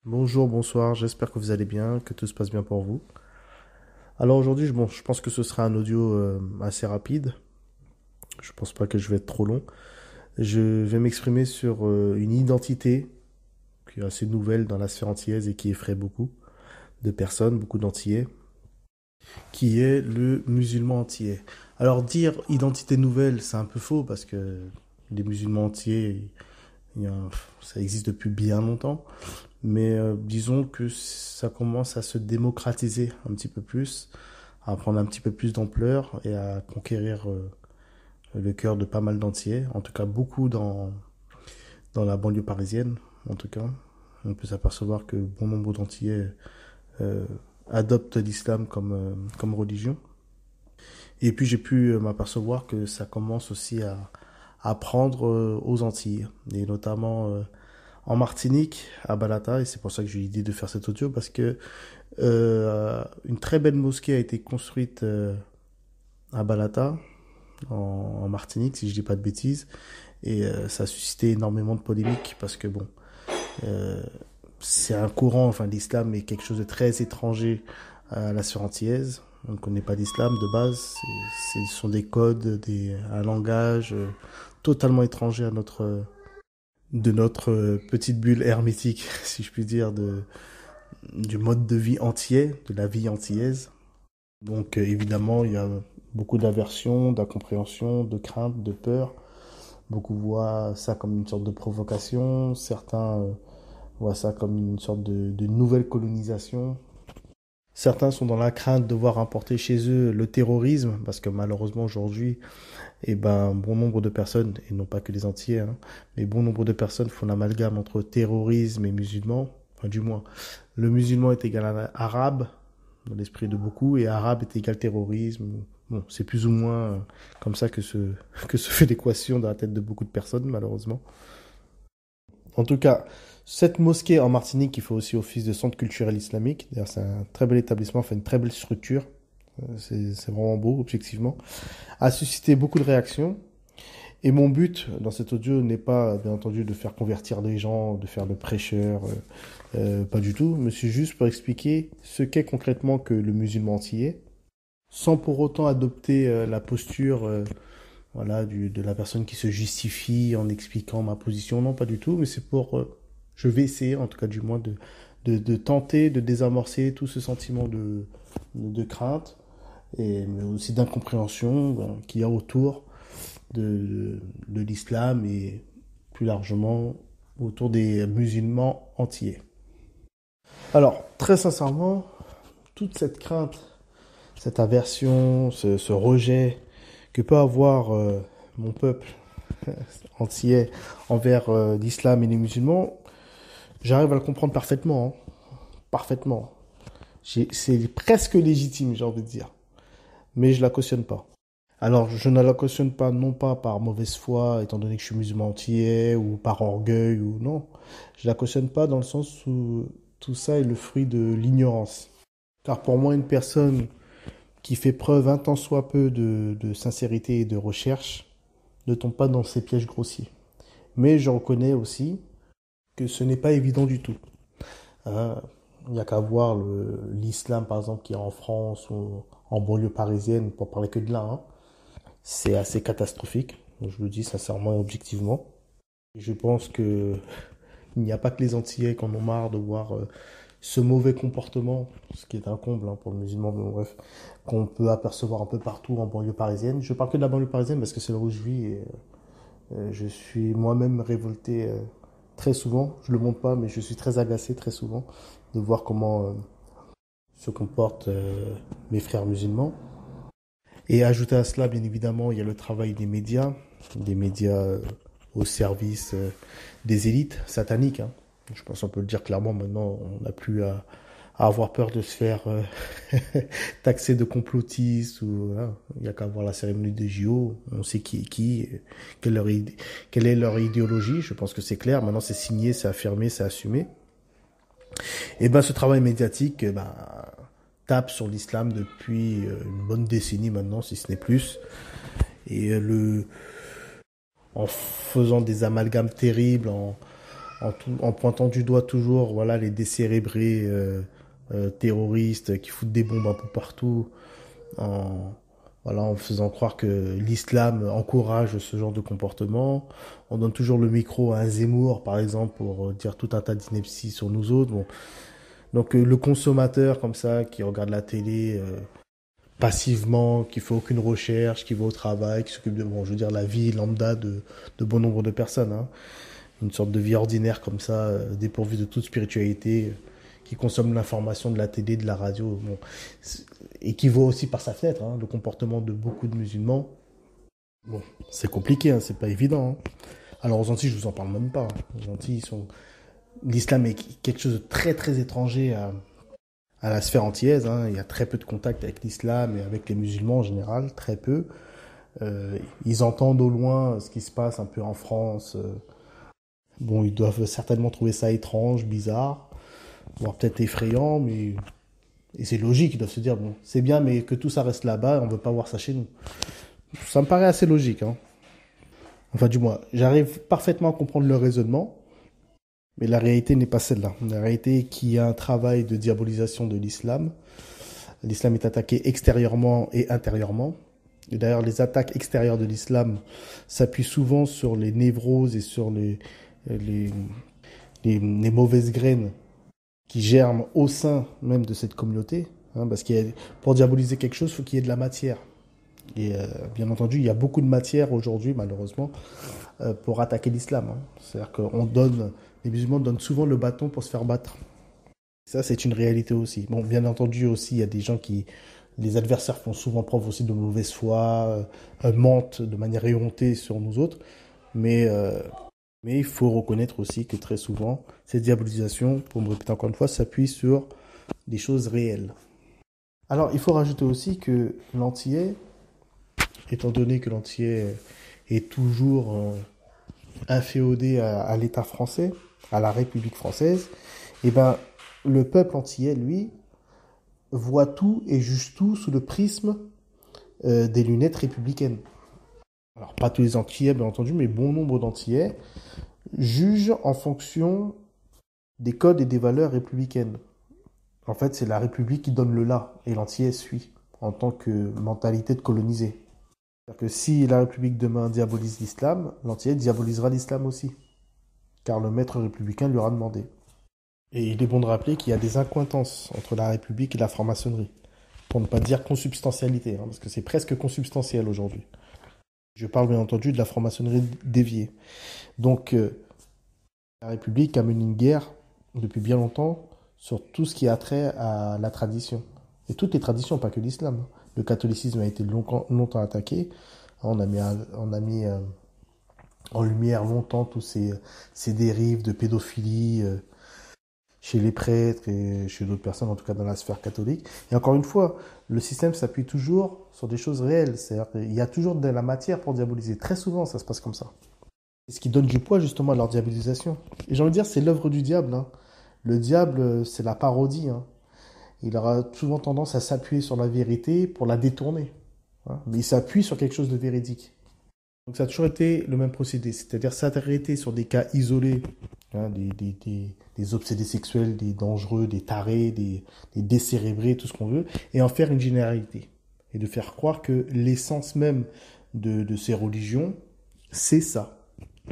Bonjour, bonsoir, j'espère que vous allez bien, que tout se passe bien pour vous. Alors aujourd'hui, je pense que ce sera un audio assez rapide. Je pense pas que je vais être trop long. Je vais m'exprimer sur une identité qui est assez nouvelle dans la sphère antillaise et qui effraie beaucoup de personnes, beaucoup d'Antillais, qui est le musulman antillais. Alors dire identité nouvelle, c'est un peu faux parce que les musulmans antillais, ça existe depuis bien longtemps. Mais disons que ça commence à se démocratiser un petit peu plus, à prendre un petit peu plus d'ampleur et à conquérir le cœur de pas mal d'Antillais, en tout cas beaucoup dans la banlieue parisienne, en tout cas. On peut s'apercevoir que bon nombre d'Antillais euh, adoptent l'islam comme religion. Et puis j'ai pu m'apercevoir que ça commence aussi à prendre aux Antilles, et notamment en Martinique, à Balata, et c'est pour ça que j'ai eu l'idée de faire cet audio, parce que une très belle mosquée a été construite à Balata, en Martinique, si je dis pas de bêtises, et ça a suscité énormément de polémiques, parce que bon, euh, c'est un courant, enfin l'islam est quelque chose de très étranger à la sphère antillaise. On ne connaît pas l'islam de base, ce sont des codes, un langage totalement étranger à notre petite bulle hermétique, si je puis dire, du mode de vie entier, de la vie antillaise. Donc évidemment, il y a beaucoup d'aversion, d'incompréhension, de crainte, de peur. Beaucoup voient ça comme une sorte de provocation, certains voient ça comme une sorte de nouvelle colonisation. Certains sont dans la crainte de voir importer chez eux le terrorisme, parce que malheureusement aujourd'hui, eh ben, bon nombre de personnes, et non pas que les Antillais, hein, mais bon nombre de personnes font l'amalgame entre terrorisme et musulman. Enfin, du moins, le musulman est égal à arabe, dans l'esprit de beaucoup, et arabe est égal terrorisme. Bon, c'est plus ou moins comme ça que se fait l'équation dans la tête de beaucoup de personnes, malheureusement. En tout cas, cette mosquée en Martinique, qui fait aussi office de centre culturel islamique, d'ailleurs c'est un très bel établissement, fait une très belle structure, c'est vraiment beau, objectivement, a suscité beaucoup de réactions. Et mon but dans cet audio n'est pas, bien entendu, de faire convertir les gens, de faire le prêcheur, pas du tout, mais c'est juste pour expliquer ce qu'est concrètement que le musulman antillais, sans pour autant adopter la posture voilà, de la personne qui se justifie en expliquant ma position. Non, pas du tout, mais c'est pour... je vais essayer, en tout cas du moins, de tenter de désamorcer tout ce sentiment de crainte, mais aussi d'incompréhension qu'il y a autour de l'islam et plus largement autour des musulmans antillais. Alors, très sincèrement, toute cette crainte, cette aversion, ce rejet que peut avoir mon peuple antillais envers l'islam et les musulmans, j'arrive à le comprendre parfaitement. Parfaitement. C'est presque légitime, j'ai envie de dire. Mais je la cautionne pas. Alors, je ne la cautionne pas, non pas par mauvaise foi, étant donné que je suis musulman entier, ou par orgueil, ou non. Je la cautionne pas dans le sens où tout ça est le fruit de l'ignorance. Car pour moi, une personne qui fait preuve un tant soit peu de sincérité et de recherche ne tombe pas dans ces pièges grossiers. Mais je reconnais aussi que ce n'est pas évident du tout. Hein, il n'y a qu'à voir l'islam, par exemple, qui est en France ou en banlieue parisienne, pour parler que de là. Hein. C'est assez catastrophique, je le dis sincèrement et objectivement. Je pense que il n'y a pas que les Antillais qui en ont marre de voir ce mauvais comportement, ce qui est un comble hein, pour le musulman, mais bon, bref, qu'on peut apercevoir un peu partout en banlieue parisienne. Je parle que de la banlieue parisienne parce que c'est là où je vis et je suis moi-même révolté très souvent. Je le montre pas, mais je suis très agacé très souvent de voir comment se comportent mes frères musulmans. Et ajouter à cela, bien évidemment, il y a le travail des médias au service des élites sataniques. Hein. Je pense qu'on peut le dire clairement maintenant, on n'a plus à avoir peur de se faire taxer de complotiste ou hein, il n'y a qu'à voir la cérémonie des JO, on sait qui est qui, quelle est leur idéologie, je pense que c'est clair, maintenant c'est signé, c'est affirmé, c'est assumé. Et ben ce travail médiatique ben, tape sur l'islam depuis une bonne décennie maintenant, si ce n'est plus. Et en faisant des amalgames terribles, en pointant du doigt toujours, voilà, les décérébrés terroristes qui foutent des bombes un peu partout, en, voilà, en faisant croire que l'islam encourage ce genre de comportement. On donne toujours le micro à un Zemmour, par exemple, pour dire tout un tas d'inepties sur nous autres. Bon. Donc le consommateur comme ça, qui regarde la télé passivement, qui fait aucune recherche, qui va au travail, qui s'occupe de, bon, je veux dire, la vie lambda de bon nombre de personnes, hein. Une sorte de vie ordinaire comme ça, dépourvue de toute spiritualité, qui consomme l'information de la télé, de la radio, bon, et qui voit aussi par sa fenêtre, hein, le comportement de beaucoup de musulmans. Bon, c'est compliqué, hein, c'est pas évident, hein. Alors aux Antilles, je vous en parle même pas, hein. Les Antilles sont, l'islam est quelque chose de très très étranger à la sphère antillaise, hein. Il y a très peu de contact avec l'islam et avec les musulmans en général, très peu. Ils entendent au loin ce qui se passe un peu en France. Bon, ils doivent certainement trouver ça étrange, bizarre, voire peut-être effrayant, mais et c'est logique, ils doivent se dire, bon, c'est bien, mais que tout ça reste là-bas, on veut pas voir ça chez nous. Ça me paraît assez logique, hein. Enfin, du moins, j'arrive parfaitement à comprendre leur raisonnement, mais la réalité n'est pas celle-là. La réalité est qu'il y a un travail de diabolisation de l'islam. L'islam est attaqué extérieurement et intérieurement. Et d'ailleurs, les attaques extérieures de l'islam s'appuient souvent sur les névroses et sur les, les mauvaises graines qui germent au sein même de cette communauté. Hein, parce qu'il y a, pour diaboliser quelque chose, il faut qu'il y ait de la matière. Et bien entendu, il y a beaucoup de matière aujourd'hui, malheureusement, pour attaquer l'islam, hein. C'est-à-dire qu'on donne, les musulmans donnent souvent le bâton pour se faire battre. Ça, c'est une réalité aussi. Bon, bien entendu aussi, il y a des gens qui, les adversaires font souvent preuve aussi de mauvaise foi, mentent de manière éhontée sur nous autres, mais mais il faut reconnaître aussi que très souvent, cette diabolisation, pour me répéter encore une fois, s'appuie sur des choses réelles. Alors, il faut rajouter aussi que l'antillais, étant donné que l'antillais est toujours inféodé à l'État français, à la République française, eh ben, le peuple antillais, lui, voit tout et juge tout sous le prisme des lunettes républicaines. Alors, pas tous les Antillais, bien entendu, mais bon nombre d'Antillais jugent en fonction des codes et des valeurs républicaines. En fait, c'est la République qui donne le là, et l'Antillais suit, en tant que mentalité de colonisé. C'est-à-dire que si la République demain diabolise l'islam, l'Antillais diabolisera l'islam aussi, car le maître républicain lui aura demandé. Et il est bon de rappeler qu'il y a des incointances entre la République et la franc-maçonnerie, pour ne pas dire consubstantialité, hein, parce que c'est presque consubstantiel aujourd'hui. Je parle bien entendu de la franc-maçonnerie déviée. Donc, la République a mené une guerre depuis bien longtemps sur tout ce qui a trait à la tradition. Et toutes les traditions, pas que l'islam. Le catholicisme a été longtemps attaqué. On a mis en lumière longtemps tous ces dérives de pédophilie chez les prêtres et chez d'autres personnes, en tout cas dans la sphère catholique. Et encore une fois, le système s'appuie toujours sur des choses réelles. C'est-à-dire qu'il y a toujours de la matière pour diaboliser. Très souvent, ça se passe comme ça. C'est ce qui donne du poids justement à leur diabolisation. Et j'ai envie de dire, c'est l'œuvre du diable, hein. Le diable, c'est la parodie, hein. Il aura souvent tendance à s'appuyer sur la vérité pour la détourner, hein. Mais il s'appuie sur quelque chose de véridique. Donc ça a toujours été le même procédé, c'est-à-dire s'arrêter sur des cas isolés, hein, des obsédés sexuels, des dangereux, des tarés, des décérébrés, tout ce qu'on veut, et en faire une généralité. Et de faire croire que l'essence même de ces religions, c'est ça.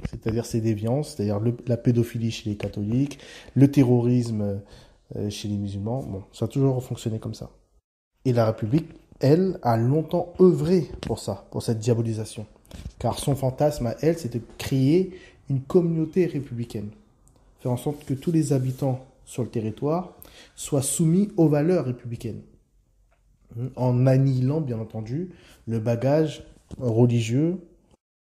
C'est-à-dire ces déviances, c'est-à-dire la pédophilie chez les catholiques, le terrorisme chez les musulmans. Bon, ça a toujours fonctionné comme ça. Et la République, elle, a longtemps œuvré pour ça, pour cette diabolisation. Car son fantasme à elle, c'est de créer une communauté républicaine. Faire en sorte que tous les habitants sur le territoire soient soumis aux valeurs républicaines. En annihilant, bien entendu, le bagage religieux,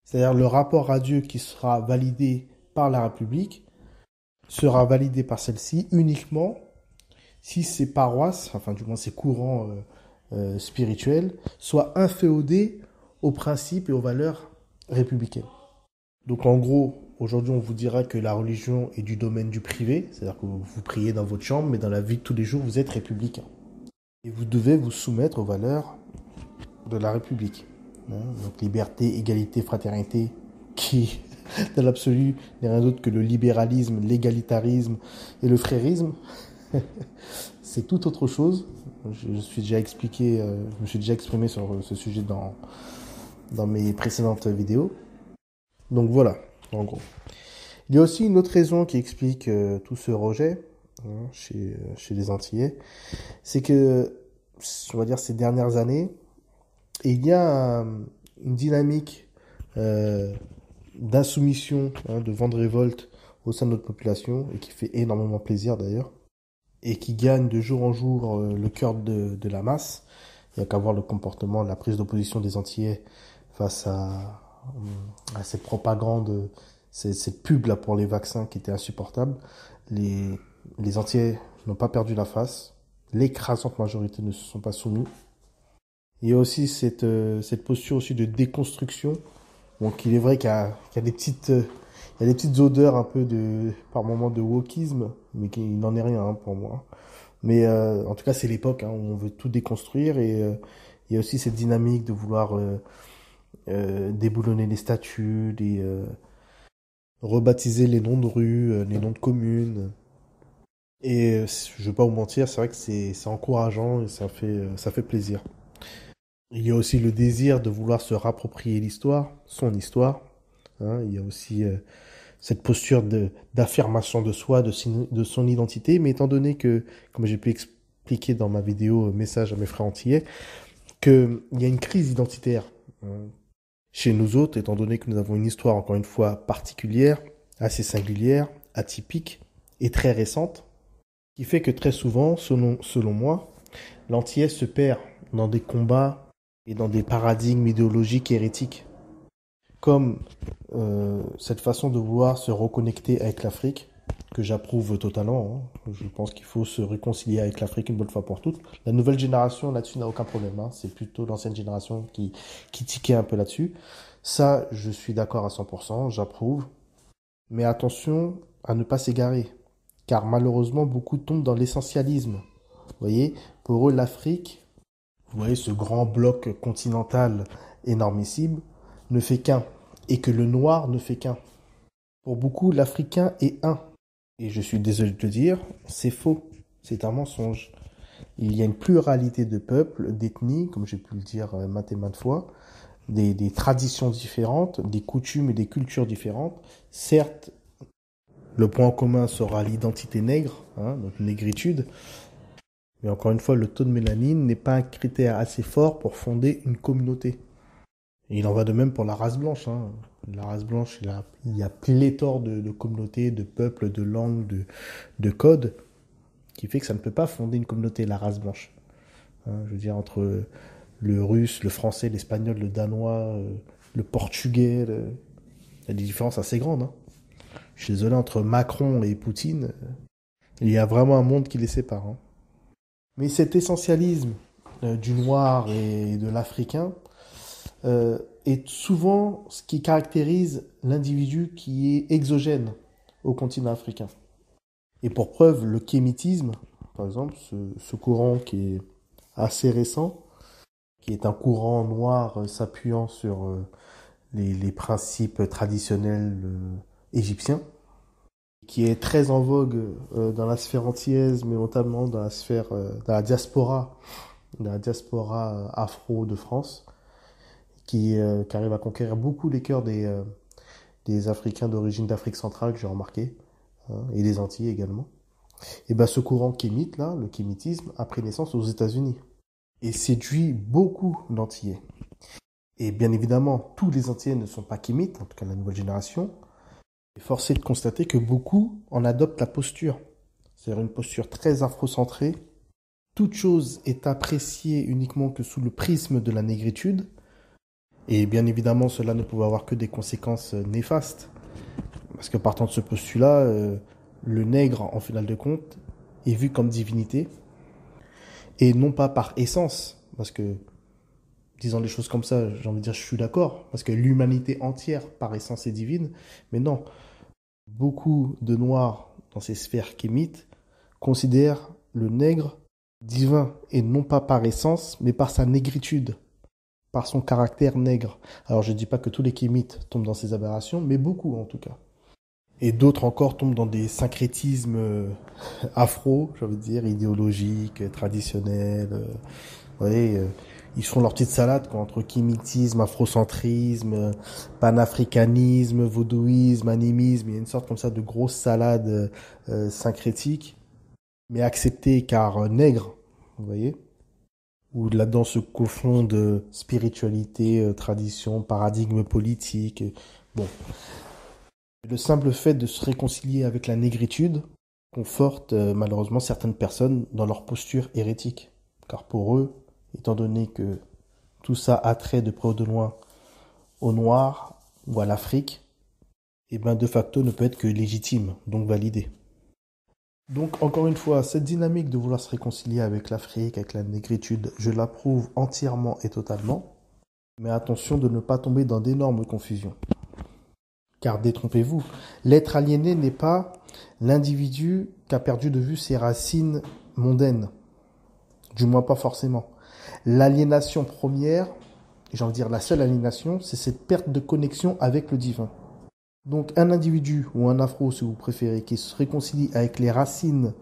c'est-à-dire le rapport à Dieu qui sera validé par la République, sera validé par celle-ci uniquement si ces paroisses, enfin du moins ces courants spirituels, soient inféodés aux principes et aux valeurs républicaines. Donc en gros, aujourd'hui on vous dira que la religion est du domaine du privé, c'est-à-dire que vous priez dans votre chambre, mais dans la vie de tous les jours vous êtes républicain. Et vous devez vous soumettre aux valeurs de la République. Donc liberté, égalité, fraternité, qui dans l'absolu, n'est rien d'autre que le libéralisme, l'égalitarisme et le frérisme. C'est tout autre chose. Je suis déjà expliqué, je me suis déjà exprimé sur ce sujet dans mes précédentes vidéos. Donc voilà, en gros. Il y a aussi une autre raison qui explique tout ce rejet chez les Antillais. C'est que, on va dire, ces dernières années, il y a une dynamique d'insoumission, de vent de révolte au sein de notre population, et qui fait énormément plaisir d'ailleurs, et qui gagne de jour en jour le cœur de la masse. Il n'y a qu'à voir le comportement, la prise d'opposition des Antillais face à cette propagande, cette pub là pour les vaccins qui était insupportable. Les Antillais n'ont pas perdu la face. L'écrasante majorité ne se sont pas soumis. Il y a aussi cette posture aussi de déconstruction. Donc il est vrai qu'il y a des petites odeurs un peu par moments de wokisme, mais il n'en est rien pour moi. Mais en tout cas c'est l'époque où on veut tout déconstruire, et il y a aussi cette dynamique de vouloir déboulonner les statuts, rebaptiser les noms de rues, les noms de communes. Et je vais pas vous mentir, c'est vrai que c'est encourageant et ça fait plaisir. Il y a aussi le désir de vouloir se rapproprier l'histoire, son histoire. Il y a aussi cette posture d'affirmation de soi, de son identité. Mais étant donné que, comme j'ai pu expliquer dans ma vidéo Message à mes frères antillais, qu'il y a une crise identitaire chez nous autres, étant donné que nous avons une histoire, encore une fois, particulière, assez singulière, atypique et très récente, qui fait que très souvent, selon moi, l'antillais se perd dans des combats et dans des paradigmes idéologiques hérétiques. Comme cette façon de vouloir se reconnecter avec l'Afrique, que j'approuve totalement. Je pense qu'il faut se réconcilier avec l'Afrique une bonne fois pour toutes. La nouvelle génération, là-dessus, n'a aucun problème. C'est plutôt l'ancienne génération qui tiquait un peu là-dessus. Ça, je suis d'accord à 100%, j'approuve. Mais attention à ne pas s'égarer, car malheureusement, beaucoup tombent dans l'essentialisme. Vous voyez, pour eux, l'Afrique, vous voyez, ce grand bloc continental énormissime, ne fait qu'un, et que le noir ne fait qu'un. Pour beaucoup, l'Africain est un. Et je suis désolé de te dire, c'est faux, c'est un mensonge. Il y a une pluralité de peuples, d'ethnies, comme j'ai pu le dire maintes et maintes fois, des traditions différentes, des coutumes et des cultures différentes. Certes, le point commun sera l'identité nègre, notre négritude, mais encore une fois, le taux de mélanine n'est pas un critère assez fort pour fonder une communauté. Et il en va de même pour la race blanche. La race blanche, il y a pléthore de communautés, de peuples, de langues, de codes, qui fait que ça ne peut pas fonder une communauté, la race blanche. Je veux dire, entre le russe, le français, l'espagnol, le danois, le portugais, il y a des différences assez grandes. Je suis désolé, entre Macron et Poutine, il y a vraiment un monde qui les sépare. Mais cet essentialisme du noir et de l'africain est souvent ce qui caractérise l'individu qui est exogène au continent africain. Et pour preuve, le kémitisme, par exemple, ce courant qui est assez récent, qui est un courant noir s'appuyant sur les principes traditionnels égyptiens, qui est très en vogue dans la sphère antillaise, mais notamment dans la diaspora afro de France, qui arrive à conquérir beaucoup les cœurs des Africains d'origine d'Afrique centrale, que j'ai remarqué, et des Antilles également. Et ben ce courant kémite, là, le kémitisme, a pris naissance aux États-Unis et séduit beaucoup d'Antillais. Et bien évidemment, tous les Antillais ne sont pas kémites, en tout cas la nouvelle génération. Et force est de constater que beaucoup en adoptent la posture, c'est-à-dire une posture très afrocentrée. Toute chose est appréciée uniquement que sous le prisme de la négritude. Et bien évidemment, cela ne pouvait avoir que des conséquences néfastes. Parce que partant de ce postulat, le nègre, en final de compte, est vu comme divinité. Et non pas par essence. Parce que, disant les choses comme ça, j'ai envie de dire, je suis d'accord. Parce que l'humanité entière, par essence, est divine. Mais non. Beaucoup de noirs, dans ces sphères kémites, considèrent le nègre divin. Et non pas par essence, mais par sa négritude. par son caractère nègre. Alors je ne dis pas que tous les kémites tombent dans ces aberrations, mais beaucoup en tout cas. Et d'autres encore tombent dans des syncrétismes afro, j'ai envie de dire, idéologiques, traditionnels. Vous voyez, ils font leur petite salade quoi, entre kémitisme, afrocentrisme, panafricanisme, vaudouisme, animisme. Il y a une sorte comme ça de grosse salade syncrétique, mais acceptée car nègre, vous voyez, où là-dedans se confondent spiritualité, tradition, paradigme politique. Bon, le simple fait de se réconcilier avec la négritude conforte malheureusement certaines personnes dans leur posture hérétique. Car pour eux, étant donné que tout ça a trait de près ou de loin au noir ou à l'Afrique, et ben de facto ne peut être que légitime, donc validé. Donc encore une fois, cette dynamique de vouloir se réconcilier avec l'Afrique, avec la négritude, je l'approuve entièrement et totalement, mais attention de ne pas tomber dans d'énormes confusions. Car détrompez-vous, l'être aliéné n'est pas l'individu qui a perdu de vue ses racines mondaines. Du moins pas forcément. L'aliénation première, j'ai envie de dire la seule aliénation, c'est cette perte de connexion avec le divin. Donc un individu ou un afro, si vous préférez, qui se réconcilie avec les racines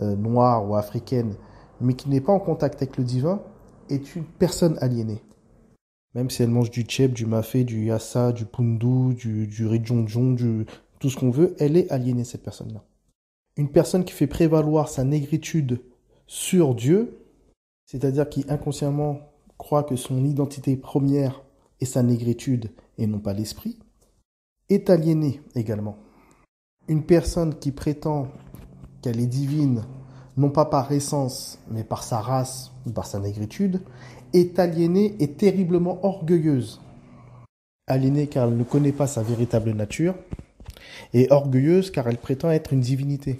noires ou africaines, mais qui n'est pas en contact avec le divin, est une personne aliénée. Même si elle mange du tchèp, du mafé, du yassa, du pundu, du ridjonjon, tout ce qu'on veut, elle est aliénée, cette personne-là. Une personne qui fait prévaloir sa négritude sur Dieu, c'est-à-dire qui inconsciemment croit que son identité première est sa négritude et non pas l'esprit, est aliénée également. Une personne qui prétend qu'elle est divine, non pas par essence, mais par sa race ou par sa négritude, est aliénée et terriblement orgueilleuse. Aliénée car elle ne connaît pas sa véritable nature, et orgueilleuse car elle prétend être une divinité,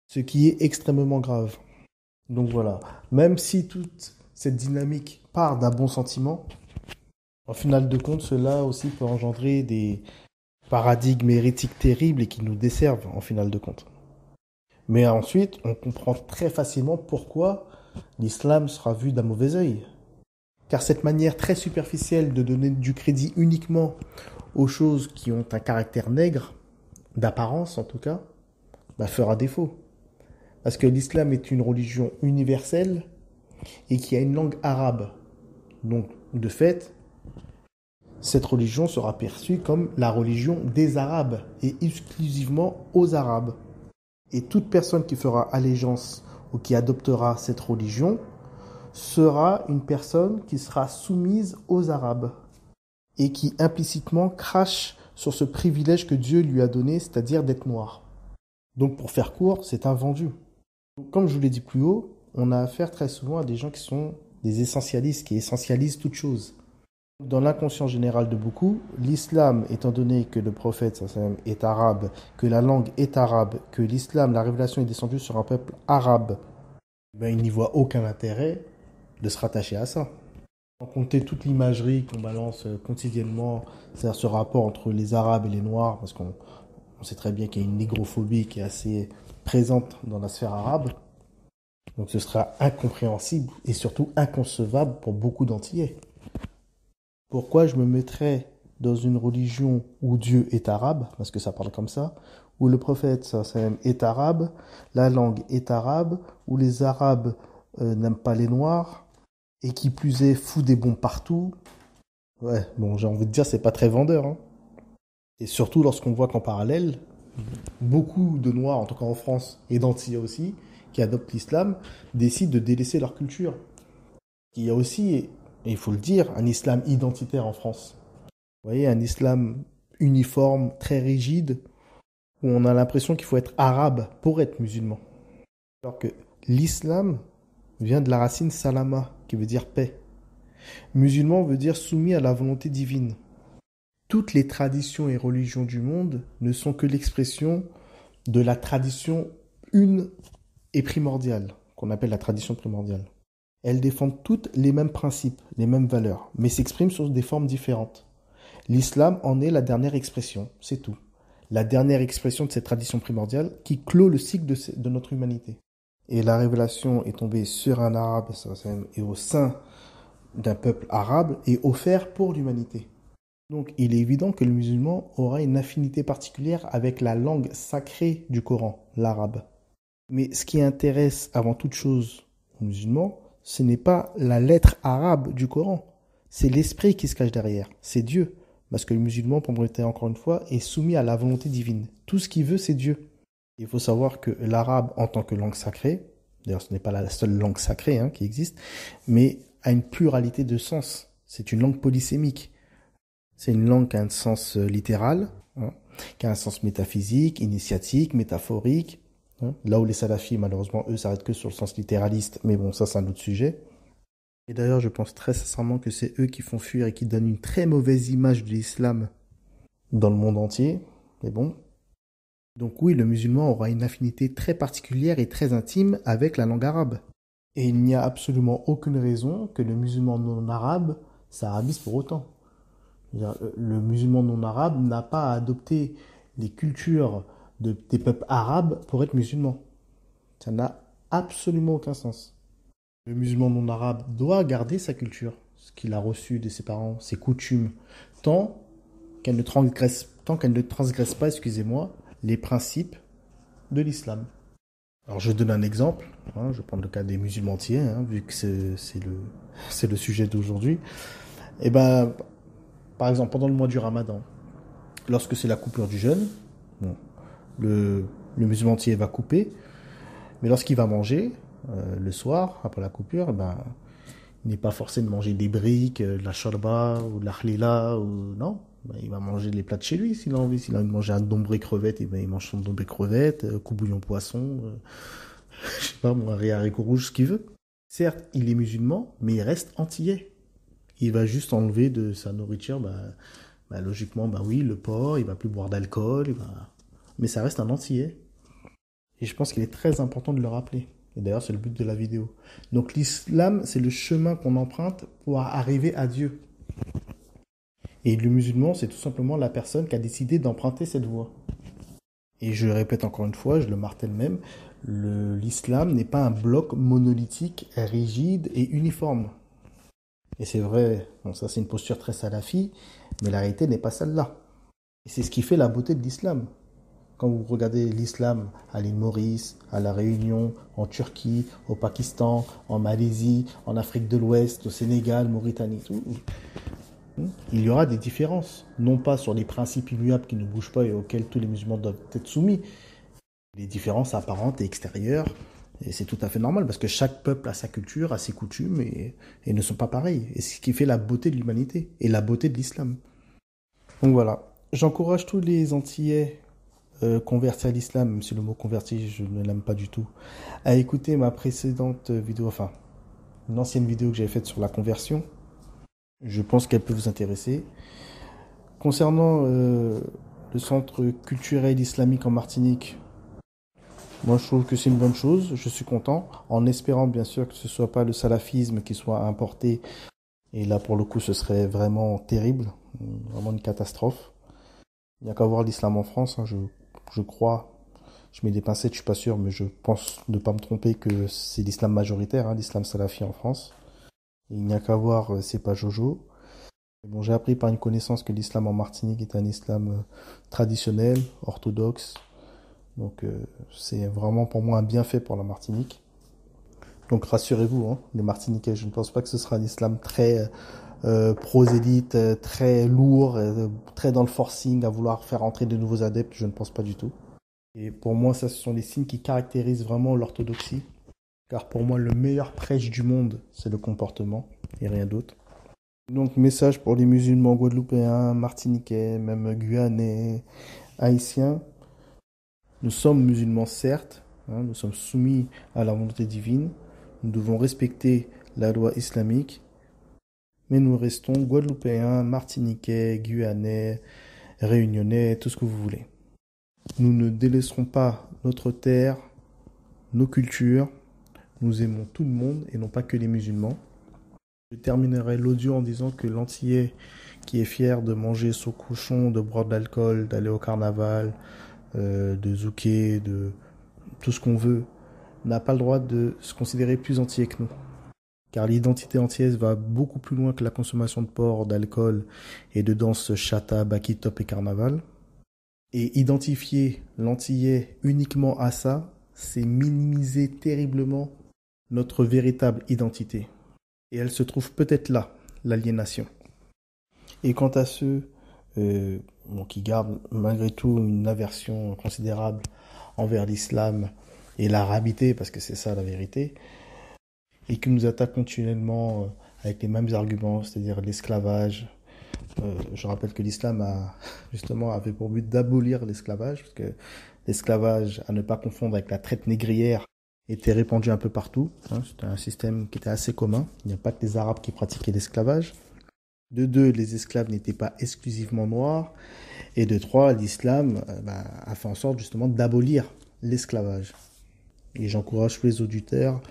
ce qui est extrêmement grave. Donc voilà, même si toute cette dynamique part d'un bon sentiment, en final de compte, cela aussi peut engendrer des paradigmes hérétiques terribles et qui nous desservent en final de compte. Mais ensuite, on comprend très facilement pourquoi l'islam sera vu d'un mauvais œil. Car cette manière très superficielle de donner du crédit uniquement aux choses qui ont un caractère nègre, d'apparence en tout cas, fera défaut. Parce que l'islam est une religion universelle et qui a une langue arabe. Donc, de fait, cette religion sera perçue comme la religion des Arabes et exclusivement aux Arabes. Et toute personne qui fera allégeance ou qui adoptera cette religion sera une personne qui sera soumise aux Arabes et qui implicitement crache sur ce privilège que Dieu lui a donné, c'est-à-dire d'être noir. Donc pour faire court, c'est un vendu. Comme je vous l'ai dit plus haut, on a affaire très souvent à des gens qui sont des essentialistes, qui essentialisent toute chose. Dans l'inconscient général de beaucoup, l'islam, étant donné que le prophète est arabe, que la langue est arabe, que l'islam, la révélation est descendue sur un peuple arabe, il n'y voit aucun intérêt de se rattacher à ça. Sans compter toute l'imagerie qu'on balance quotidiennement, c'est-à-dire ce rapport entre les Arabes et les Noirs, parce qu'on sait très bien qu'il y a une négrophobie qui est assez présente dans la sphère arabe. Donc ce sera incompréhensible et surtout inconcevable pour beaucoup d'Antillais. Pourquoi je me mettrais dans une religion où Dieu est arabe, parce que ça parle comme ça, où le prophète est arabe, la langue est arabe, où les Arabes n'aiment pas les Noirs, et qui plus est fout des bombes partout. Ouais, bon, j'ai envie de dire, c'est pas très vendeur. Hein. Et surtout lorsqu'on voit qu'en parallèle, beaucoup de Noirs, en tout cas en France, et d'Antillais aussi, qui adoptent l'islam, décident de délaisser leur culture. Il y a aussi, et il faut le dire, un islam identitaire en France. Vous voyez, un islam uniforme, très rigide, où on a l'impression qu'il faut être arabe pour être musulman. Alors que l'islam vient de la racine salama, qui veut dire paix. Musulman veut dire soumis à la volonté divine. Toutes les traditions et religions du monde ne sont que l'expression de la tradition une et primordiale, qu'on appelle la tradition primordiale. Elles défendent toutes les mêmes principes, les mêmes valeurs, mais s'expriment sous des formes différentes. L'islam en est la dernière expression, c'est tout. La dernière expression de cette tradition primordiale qui clôt le cycle de notre humanité. Et la révélation est tombée sur un arabe et au sein d'un peuple arabe est offert pour l'humanité. Donc il est évident que le musulman aura une affinité particulière avec la langue sacrée du Coran, l'arabe. Mais ce qui intéresse avant toute chose aux musulmans, ce n'est pas la lettre arabe du Coran, c'est l'esprit qui se cache derrière, c'est Dieu. Parce que le musulman, pour me répéter encore une fois, est soumis à la volonté divine. Tout ce qu'il veut, c'est Dieu. Il faut savoir que l'arabe, en tant que langue sacrée, d'ailleurs ce n'est pas la seule langue sacrée qui existe, mais a une pluralité de sens. C'est une langue polysémique. C'est une langue qui a un sens littéral, qui a un sens métaphysique, initiatique, métaphorique. Là où les salafis, malheureusement, eux, s'arrêtent que sur le sens littéraliste, mais bon, ça c'est un autre sujet. Et d'ailleurs, je pense très sincèrement que c'est eux qui font fuir et qui donnent une très mauvaise image de l'islam dans le monde entier. Mais bon. Donc oui, le musulman aura une affinité très particulière et très intime avec la langue arabe. Et il n'y a absolument aucune raison que le musulman non arabe s'arabise pour autant. Le musulman non arabe n'a pas à adopter les cultures des peuples arabes pour être musulman. Ça n'a absolument aucun sens. Le musulman non arabe doit garder sa culture, ce qu'il a reçu de ses parents, ses coutumes, tant qu'elle ne transgresse pas, excusez-moi, les principes de l'islam. Alors je donne un exemple, je vais prendre le cas des musulmans entiers, vu que c'est le sujet d'aujourd'hui. Et ben, par exemple, pendant le mois du Ramadan, lorsque c'est la coupure du jeûne, bon, le musulman entier va couper, mais lorsqu'il va manger, le soir, après la coupure, il n'est pas forcé de manger des briques, de la shorba ou de la khlila, ou non. Il va manger les plats de chez lui s'il a envie. S'il a envie de manger un dombré crevette, il mange son dombré crevette, coup bouillon poisson, je sais pas, un haricot rouge, ce qu'il veut. Certes, il est musulman, mais il reste antillais. Il va juste enlever de sa nourriture, logiquement, oui, le porc, il va plus boire d'alcool, mais ça reste un antillais. Et je pense qu'il est très important de le rappeler. Et d'ailleurs, c'est le but de la vidéo. Donc l'islam, c'est le chemin qu'on emprunte pour arriver à Dieu. Et le musulman, c'est tout simplement la personne qui a décidé d'emprunter cette voie. Et je répète encore une fois, je le martèle même, l'islam n'est pas un bloc monolithique, rigide et uniforme. Et c'est vrai, bon, ça c'est une posture très salafi, mais la réalité n'est pas celle-là. Et c'est ce qui fait la beauté de l'islam. Quand vous regardez l'islam à l'île Maurice, à La Réunion, en Turquie, au Pakistan, en Malaisie, en Afrique de l'Ouest, au Sénégal, Mauritanie, tout, il y aura des différences. Non pas sur les principes immuables qui ne bougent pas et auxquels tous les musulmans doivent être soumis. Les différences apparentes et extérieures, et c'est tout à fait normal parce que chaque peuple a sa culture, a ses coutumes et ne sont pas pareils. Et c'est ce qui fait la beauté de l'humanité et la beauté de l'islam. Donc voilà, j'encourage tous les Antillais convertis à l'islam, même si le mot converti, je ne l'aime pas du tout, à écouter ma précédente vidéo, enfin, une ancienne vidéo que j'avais faite sur la conversion. Je pense qu'elle peut vous intéresser. Concernant le centre culturel islamique en Martinique, moi je trouve que c'est une bonne chose, je suis content, en espérant bien sûr que ce ne soit pas le salafisme qui soit importé. Et là pour le coup ce serait vraiment terrible, vraiment une catastrophe. Il n'y a qu'à voir l'islam en France, je crois, je mets des pincettes, je suis pas sûr, mais je pense ne pas me tromper que c'est l'islam majoritaire, l'islam salafi en France. Il n'y a qu'à voir, c'est pas Jojo. Bon, j'ai appris par une connaissance que l'islam en Martinique est un islam traditionnel, orthodoxe. Donc c'est vraiment pour moi un bienfait pour la Martinique. Donc rassurez-vous, les Martiniquais, je ne pense pas que ce sera un islam très prosélyte, très lourd, très dans le forcing, à vouloir faire entrer de nouveaux adeptes, je ne pense pas du tout. Et pour moi, ça, ce sont les signes qui caractérisent vraiment l'orthodoxie. Car pour moi, le meilleur prêche du monde, c'est le comportement et rien d'autre. Donc, message pour les musulmans guadeloupéens, martiniquais, même guyanais, haïtiens. Nous sommes musulmans, certes, nous sommes soumis à la volonté divine. Nous devons respecter la loi islamique. Mais nous restons guadeloupéens, martiniquais, guyanais, réunionnais, tout ce que vous voulez. Nous ne délaisserons pas notre terre, nos cultures. Nous aimons tout le monde et non pas que les musulmans. Je terminerai l'audio en disant que l'Antillais qui est fier de manger son cochon, de boire de l'alcool, d'aller au carnaval, de zouker, de tout ce qu'on veut, n'a pas le droit de se considérer plus antillais que nous. car l'identité antillaise va beaucoup plus loin que la consommation de porc, d'alcool et de danse chata, baki, top et carnaval. Et identifier l'antillais uniquement à ça, c'est minimiser terriblement notre véritable identité. Et elle se trouve peut-être là, l'aliénation. Et quant à ceux qui gardent malgré tout une aversion considérable envers l'islam et l'arabité, parce que c'est ça la vérité, et qui nous attaquent continuellement avec les mêmes arguments, c'est-à-dire l'esclavage. Je rappelle que l'islam avait pour but d'abolir l'esclavage, parce que l'esclavage, à ne pas confondre avec la traite négrière, était répandu un peu partout. C'était un système qui était assez commun. Il n'y a pas que les Arabes qui pratiquaient l'esclavage. De deux, les esclaves n'étaient pas exclusivement noirs. Et de trois, l'islam a fait en sorte justement d'abolir l'esclavage. Et j'encourage tous les auditeurs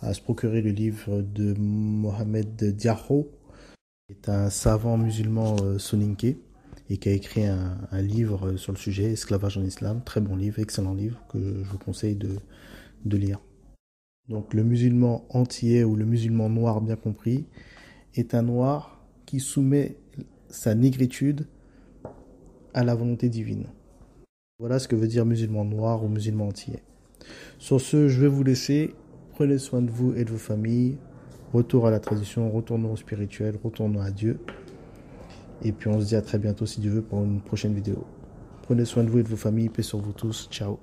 à se procurer le livre de Mohamed Diarra, qui est un savant musulman soninké et qui a écrit un livre sur le sujet, Esclavage en islam. Très bon livre, excellent livre que je vous conseille de lire. Donc le musulman antillais ou le musulman noir bien compris est un noir qui soumet sa négritude à la volonté divine. Voilà ce que veut dire musulman noir ou musulman antillais. Sur ce, je vais vous laisser. Prenez soin de vous et de vos familles. Retour à la tradition, retournons au spirituel, retournons à Dieu. Et puis on se dit à très bientôt si Dieu veut pour une prochaine vidéo. Prenez soin de vous et de vos familles. Paix sur vous tous. Ciao.